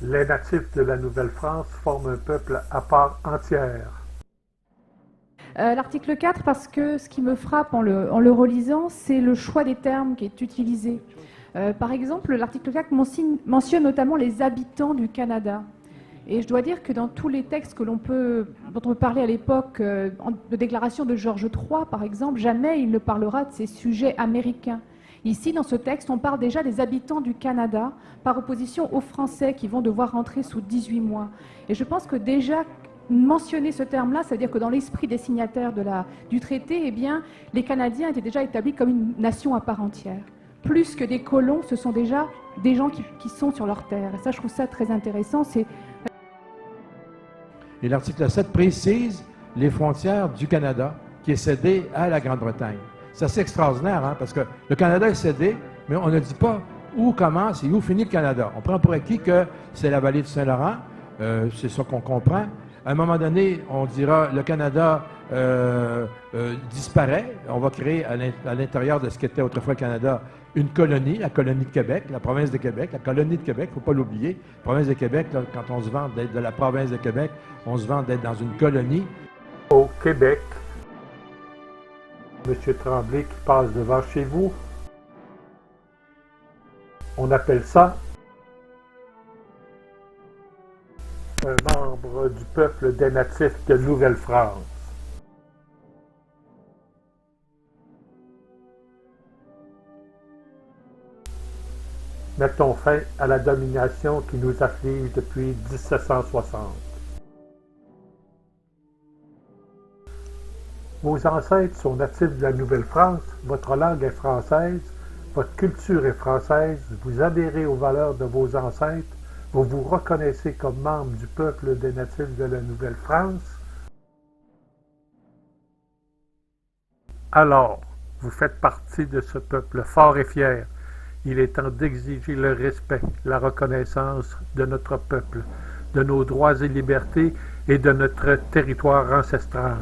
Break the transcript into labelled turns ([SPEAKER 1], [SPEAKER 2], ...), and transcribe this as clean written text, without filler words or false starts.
[SPEAKER 1] Les natifs de la Nouvelle-France forment un peuple à part entière.
[SPEAKER 2] L'article 4, parce que ce qui me frappe en le relisant, c'est le choix des termes qui est utilisé. Par exemple, l'article 4 mentionne notamment les habitants du Canada. Et je dois dire que dans tous les textes dont on peut parler à l'époque, de déclaration de Georges III, par exemple, jamais il ne parlera de ces sujets américains. Ici, dans ce texte, on parle déjà des habitants du Canada, par opposition aux Français qui vont devoir rentrer sous 18 mois. Et je pense que déjà, mentionner ce terme-là, c'est-à-dire que dans l'esprit des signataires du traité, eh bien, les Canadiens étaient déjà établis comme une nation à part entière. Plus que des colons, ce sont déjà des gens qui sont sur leur terre. Et ça, je trouve ça très intéressant.
[SPEAKER 3] Et l'article 7 précise les frontières du Canada qui est cédé à la Grande-Bretagne. C'est assez extraordinaire, hein, parce que le Canada est cédé, mais on ne dit pas où commence et où finit le Canada. On prend pour acquis que c'est la vallée du Saint-Laurent, c'est ça qu'on comprend. À un moment donné, on dira le Canada disparaît. On va créer à l'intérieur de ce qu'était autrefois le Canada une colonie, la colonie de Québec, la province de Québec, la colonie de Québec, il ne faut pas l'oublier. La province de Québec, là, quand on se vante d'être de la province de Québec, on se vante d'être dans une colonie.
[SPEAKER 1] Au Québec, M. Tremblay qui passe devant chez vous, on appelle ça un membre du peuple des natifs de Nouvelle-France. Mettons fin à la domination qui nous afflige depuis 1760. Vos ancêtres sont natifs de la Nouvelle-France, votre langue est française, votre culture est française, vous adhérez aux valeurs de vos ancêtres, vous vous reconnaissez comme membre du peuple des natifs de la Nouvelle-France. Alors, vous faites partie de ce peuple fort et fier. Il est temps d'exiger le respect, la reconnaissance de notre peuple, de nos droits et libertés et de notre territoire ancestral.